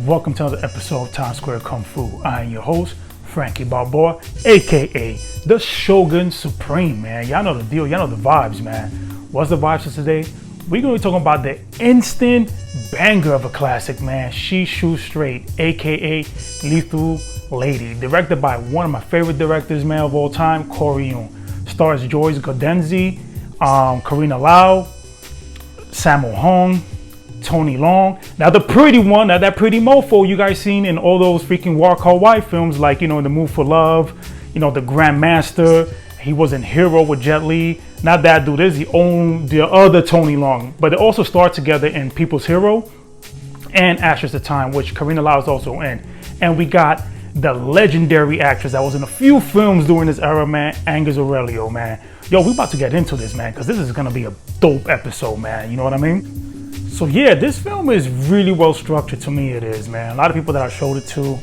Welcome to another episode of Times Square Kung Fu. I am your host, Frankie Balboa, aka the Shogun Supreme, man. Y'all know the deal, y'all know the vibes, man. What's the vibes for today? We're gonna be talking about the instant banger of a classic, man. She Shoots Straight, aka Lethal Lady. Directed by one of my favorite directors, man, of all time, Corey Yun. Stars Joyce Godenzi, Karina Lau, Sammo Hung, Tony Long. Now the pretty one, now that pretty mofo you guys seen in all those freaking Walk Hard White films, like, you know, The Move for Love, you know, The Grandmaster. He was in Hero with Jet Li. Not that dude, this is the other Tony Long. But they also starred together in People's Hero and Ashes of Time, which Karina Lau is also in. And we got the legendary actress that was in a few films during this era, man, Agnes Aurelio, man. Yo, we about to get into this, man, because this is gonna be a dope episode, man. You know what I mean? So yeah, this film is really well structured. To me, it is, man. A lot of people that I showed it to,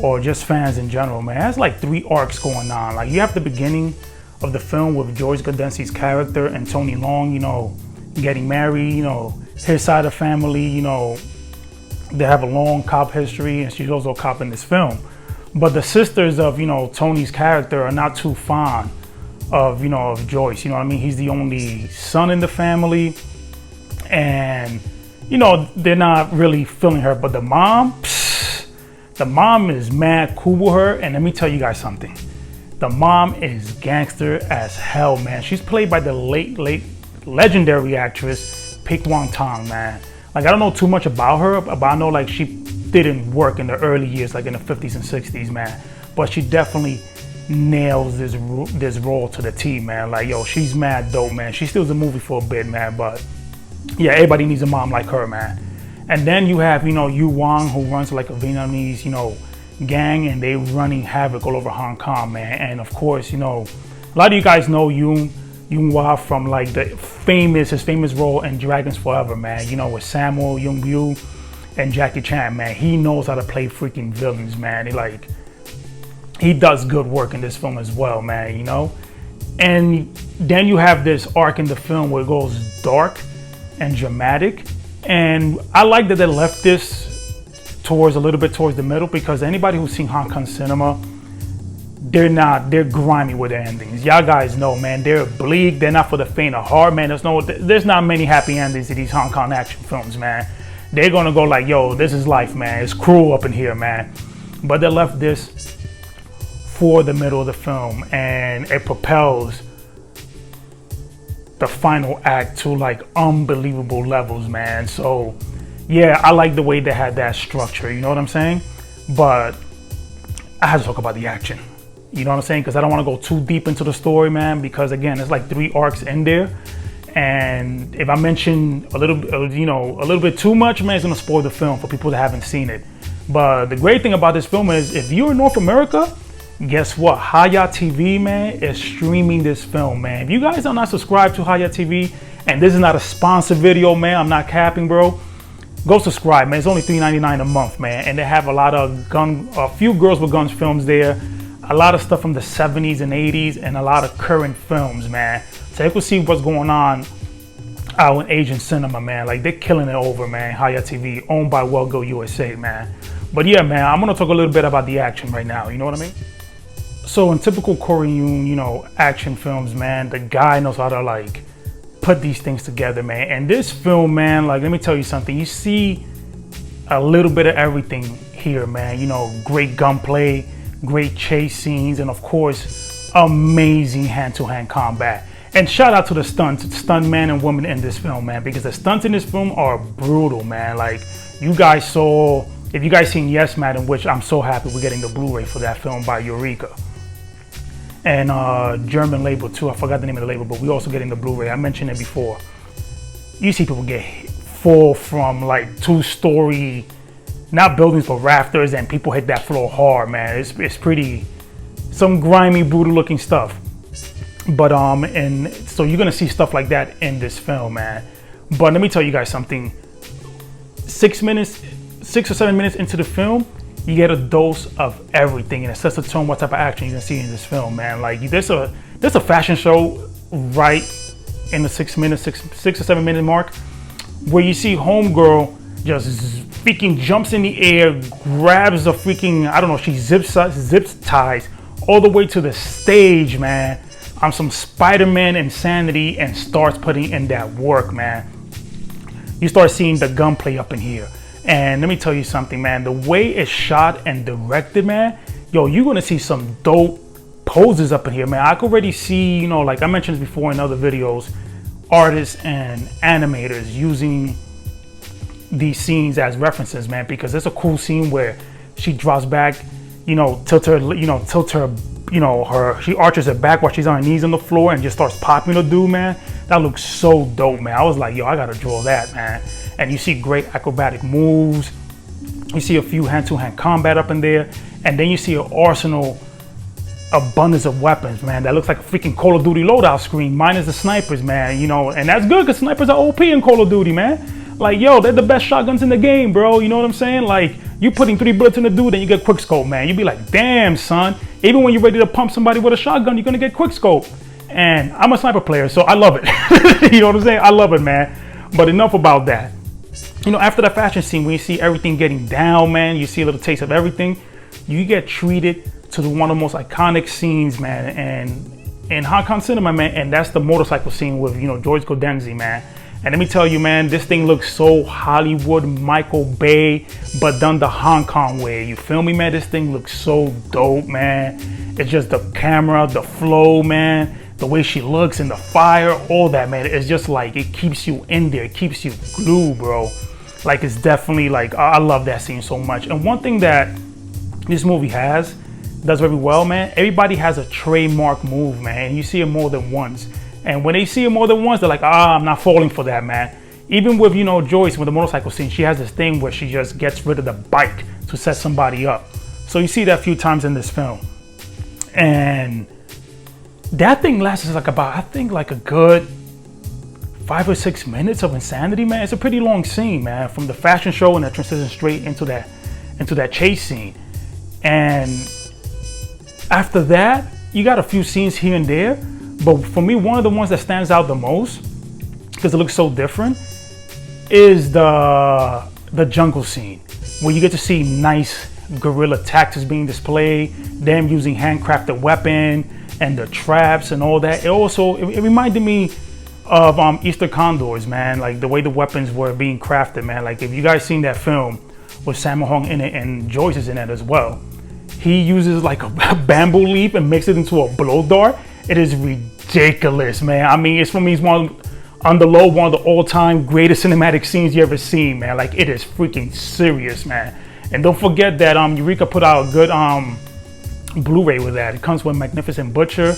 or just fans in general, man, it has like 3 arcs going on. Like, you have the beginning of the film with Joyce Godenzi's character and Tony Long, you know, getting married, you know, his side of the family, you know, they have a long cop history, and she's also a cop in this film. But the sisters of, you know, Tony's character are not too fond of, you know, of Joyce. You know what I mean? He's the only son in the family, and, you know, they're not really feeling her. But the mom is mad cool with her. And let me tell you guys something. The mom is gangster as hell, man. She's played by the late legendary actress Pik Wong Tong, man. Like, I don't know too much about her, but I know, like, she didn't work in the early years, like in the 50s and 60s, man. But she definitely nails this role to the T, man. Like, yo, she's mad dope, man. She steals the movie for a bit, man. But yeah, everybody needs a mom like her, man. And then you have, you know, Yu Wang, who runs like a Vietnamese, you know, gang, and they running havoc all over Hong Kong, man. And of course, you know, a lot of you guys know Yun Wah from like his famous role in Dragons Forever, man. You know, with Samuel Yung Yu and Jackie Chan, man. He knows how to play freaking villains, man. He does good work in this film as well, man, you know. And then you have this arc in the film where it goes dark and dramatic, and I like that they left this a little bit towards the middle, because anybody who's seen Hong Kong cinema, they're grimy with their endings. Y'all guys know, man, they're bleak, they're not for the faint of heart, man. There's not many happy endings to these Hong Kong action films, man. They're gonna go like, yo, this is life, man. It's cruel up in here, man. But they left this for the middle of the film, and it propels the final act to like unbelievable levels, man. So yeah, I like the way they had that structure, you know what I'm saying? But I have to talk about the action, you know what I'm saying? Because I don't want to go too deep into the story, man, because again, it's like 3 arcs in there, and if I mention a little bit too much, man, it's gonna spoil the film for people that haven't seen it. But the great thing about this film is, if you're in North America, guess what? Hi-Yah TV, man, is streaming this film, man. If you guys are not subscribed to Hi-Yah TV, and this is not a sponsored video, man, I'm not capping, bro, go subscribe, man. It's only $3.99 a month, man. And they have a lot of a few Girls with Guns films there, a lot of stuff from the 70s and 80s, and a lot of current films, man. So you can see what's going on out in Asian cinema, man. Like, they're killing it over, man. Hi-Yah TV, owned by Well-Go USA, man. But yeah, man, I'm gonna talk a little bit about the action right now, you know what I mean? So in typical Corey Yun, you know, action films, man, the guy knows how to like put these things together, man. And this film, man, like, let me tell you something. You see a little bit of everything here, man. You know, great gunplay, great chase scenes, and of course, amazing hand-to-hand combat. And shout out to the stunt men and women in this film, man, because the stunts in this film are brutal, man. Like, you guys saw, if you guys seen Yes Madam, which I'm so happy we're getting the Blu-ray for that film by Eureka. And German label too. I forgot the name of the label, but we also getting the Blu-ray. I mentioned it before. You see people fall from like 2-story, not buildings, but rafters, and people hit that floor hard, man. It's pretty, some grimy, brutal looking stuff. But and so you're gonna see stuff like that in this film, man. But let me tell you guys something. 6 or 7 minutes into the film, you get a dose of everything, and it sets the tone what type of action you're gonna see in this film, man. Like, there's a fashion show right in the 6 or 7 minute mark, where you see homegirl just freaking jumps in the air, grabs the freaking, I don't know, she zips ties all the way to the stage, man, on some Spider-Man insanity, and starts putting in that work, man. You start seeing the gunplay up in here. And let me tell you something, man, the way it's shot and directed, man, yo, you're gonna see some dope poses up in here, man. I can already see, you know, like I mentioned before in other videos, artists and animators using these scenes as references, man, because it's a cool scene where she drops back, you know, she arches her back while she's on her knees on the floor and just starts popping the dude, man. That looks so dope, man. I was like, yo, I gotta draw that, man. And you see great acrobatic moves. You see a few hand-to-hand combat up in there, and then you see an arsenal, abundance of weapons, man. That looks like a freaking Call of Duty loadout screen, minus the snipers, man. You know, and that's good because snipers are OP in Call of Duty, man. Like, yo, they're the best shotguns in the game, bro. You know what I'm saying? Like, you putting 3 bullets in the dude and you get quick scope, man. You be like, damn, son. Even when you're ready to pump somebody with a shotgun, you're gonna get quick scope. And I'm a sniper player, so I love it. You know what I'm saying? I love it, man. But enough about that. You know, after the fashion scene, when you see everything getting down, man, you see a little taste of everything, you get treated to one of the most iconic scenes, man, and in Hong Kong cinema, man, and that's the motorcycle scene with, you know, George Godenzi, man. And let me tell you, man, this thing looks so Hollywood, Michael Bay, but done the Hong Kong way. You feel me, man? This thing looks so dope, man. It's just the camera, the flow, man, the way she looks and the fire, all that, man. It's just like, it keeps you in there. It keeps you glued, bro. Like, it's definitely like, I love that scene so much. And one thing that this movie does very well, man, everybody has a trademark move, man. You see it more than once. And when they see it more than once, they're like, I'm not falling for that, man. Even with, you know, Joyce with the motorcycle scene, she has this thing where she just gets rid of the bike to set somebody up. So you see that a few times in this film. And that thing lasts like about, I think, like a good 5 or 6 minutes of insanity, man. It's a pretty long scene, man, from the fashion show, and that transitions straight into that chase scene. And after that, you got a few scenes here and there, but for me, one of the ones that stands out the most, because it looks so different, is the jungle scene, where you get to see nice guerrilla tactics being displayed, them using handcrafted weapon and the traps and all that. It reminded me of Easter Condors, man, like the way the weapons were being crafted, man. Like, if you guys seen that film with Sammo Hung in it and Joyce is in it as well, he uses like a bamboo leaf and makes it into a blow dart. It is ridiculous, man. I mean, it's, for me, it's one of the all-time greatest cinematic scenes you ever seen, man. Like, it is freaking serious, man. And don't forget that Eureka put out a good Blu-ray with that. It comes with Magnificent Butcher,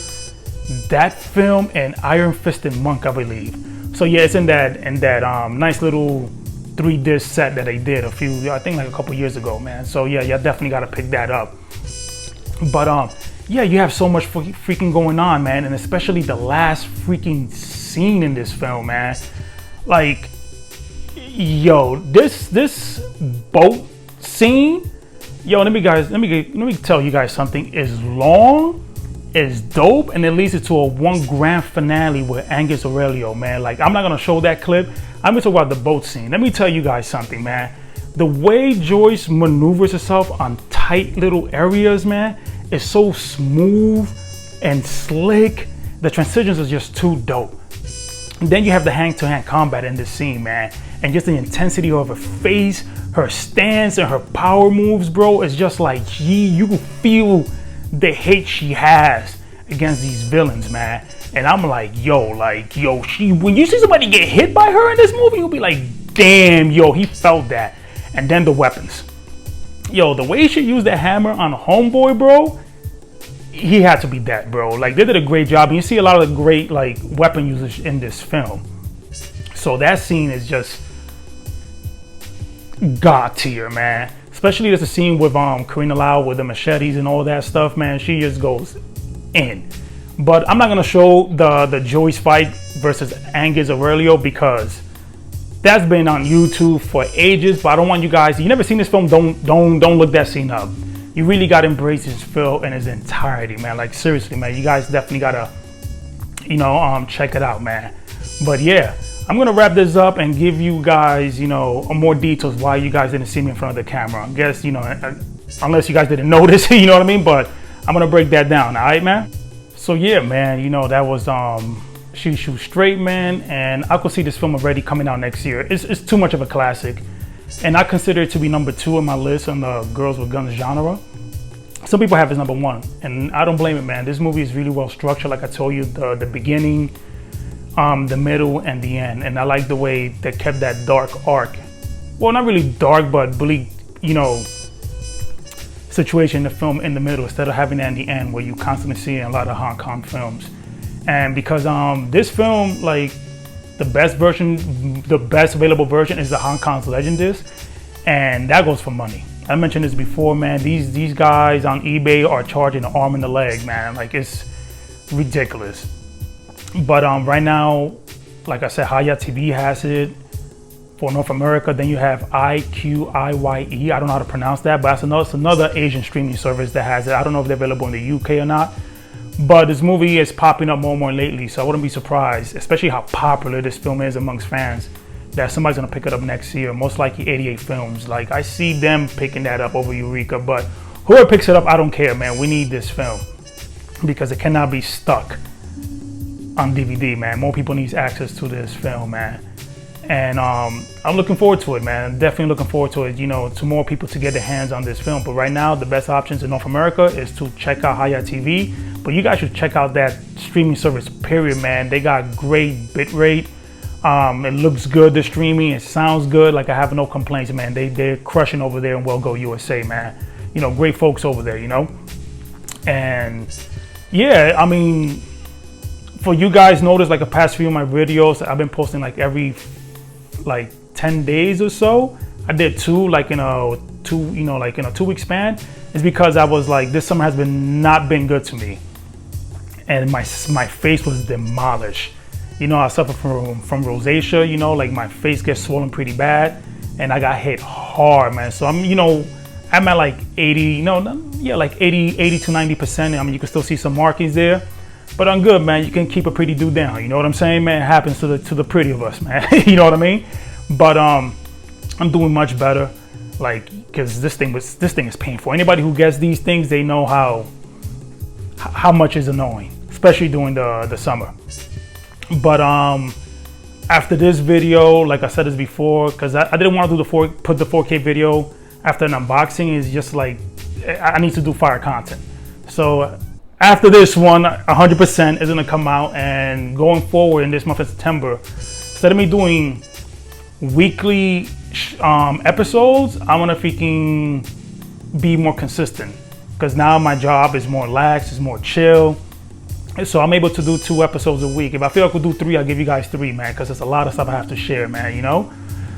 that film, and Iron Fisted Monk, I believe. So yeah, it's in that nice little 3-disc set that they did I think like a couple years ago, man. So yeah, you definitely got to pick that up. But yeah, you have so much freaking going on, man, and especially the last freaking scene in this film, man. Like, yo, this boat scene, yo, let me tell you guys something. Is long, is dope, and it leads it to a one grand finale with Angus Aurelio, man. Like, I'm not gonna show that clip. I'm gonna talk about the boat scene. Let me tell you guys something, man. The way Joyce maneuvers herself on tight little areas, man, is so smooth and slick. The transitions are just too dope. And then you have the hand-to-hand combat in this scene, man, and just the intensity of her face, her stance, and her power moves, bro. It's just like, gee, you can feel the hate she has against these villains, man. And I'm like, yo, when you see somebody get hit by her in this movie, you'll be like, damn, yo, he felt that. And then the weapons. Yo, the way she used that hammer on Homeboy, bro, he had to be that, bro. Like, they did a great job. And you see a lot of the great, like, weapon usage in this film. So that scene is just god tier, man. Especially there's a scene with Karina Lau with the machetes and all that stuff, man. She just goes in. But I'm not gonna show the Joyce fight versus Angus Aurelio because that's been on YouTube for ages. But I don't want you guys, you never seen this film, don't look that scene up. You really gotta embrace this film in its entirety, man. Like, seriously, man, you guys definitely gotta, you know, check it out, man. But yeah, I'm gonna wrap this up and give you guys, more details why you guys didn't see me in front of the camera. I guess, unless you guys didn't notice, you know what I mean? But I'm gonna break that down, all right, man? So yeah, man, that was Shoot Straight, man, and I could see this film already coming out next year. It's too much of a classic, and I consider it to be number 2 on my list on the Girls with Guns genre. Some people have it as number 1, and I don't blame it, man. This movie is really well structured, like I told you, the beginning, the middle, and the end. And I like the way they kept that dark arc. Well, not really dark, but bleak, situation in the film in the middle, instead of having it in the end where you constantly see in a lot of Hong Kong films. And because this film, like, the best available version is the Hong Kong's Legend disc, and that goes for money. I mentioned this before, man. These guys on eBay are charging an arm and a leg, man. Like, it's ridiculous. But right now, like I said, Hi-Yah TV has it for North America. Then you have IQIYE. I don't know how to pronounce that, but it's another Asian streaming service that has it. I don't know if they're available in the UK or not. But this movie is popping up more and more lately, so I wouldn't be surprised, especially how popular this film is amongst fans, that somebody's gonna pick it up next year. Most likely 88 Films. Like, I see them picking that up over Eureka, but whoever picks it up, I don't care, man. We need this film because it cannot be stuck on DVD, man. More people need access to this film, man. And I'm looking forward to it, man. I'm definitely looking forward to it, to more people to get their hands on this film. But right now, the best options in North America is to check out Hi-Yah TV. But you guys should check out that streaming service, period, man. They got great bit rate. It looks good, the streaming. It sounds good. Like, I have no complaints, man. They're crushing over there in Well Go USA, man. Great folks over there, And yeah, I mean, for you guys notice, like, the past few of my videos, I've been posting like every 10 days or so. I did 2 like in a 2-week span. It's because I was like, this summer has not been good to me, and my face was demolished. I suffer from rosacea. Like, my face gets swollen pretty bad, and I got hit hard, man. So I'm at like 80, like 80 to 90%. I mean, you can still see some markings there. But I'm good, man. You can keep a pretty dude down. You know what I'm saying, man? It happens to the pretty of us, man. You know what I mean? But I'm doing much better, like, because this thing is painful. Anybody who gets these things, they know how much is annoying, especially during the summer. But after this video, like I said this before, because I didn't want to put the 4K video after an unboxing. It's just like, I need to do fire content. So after this one, 100% is gonna come out, and going forward in this month of September, instead of me doing weekly episodes, I want to freaking be more consistent, because now my job is more lax, it's more chill, so I'm able to do 2 episodes a week. If I feel I could do 3, I'll give you guys 3, man, because there's a lot of stuff I have to share, man.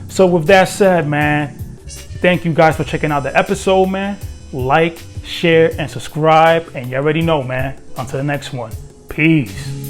So with that said, man, thank you guys for checking out the episode, man. Like, share, and subscribe, and you already know, man. Until the next one, peace.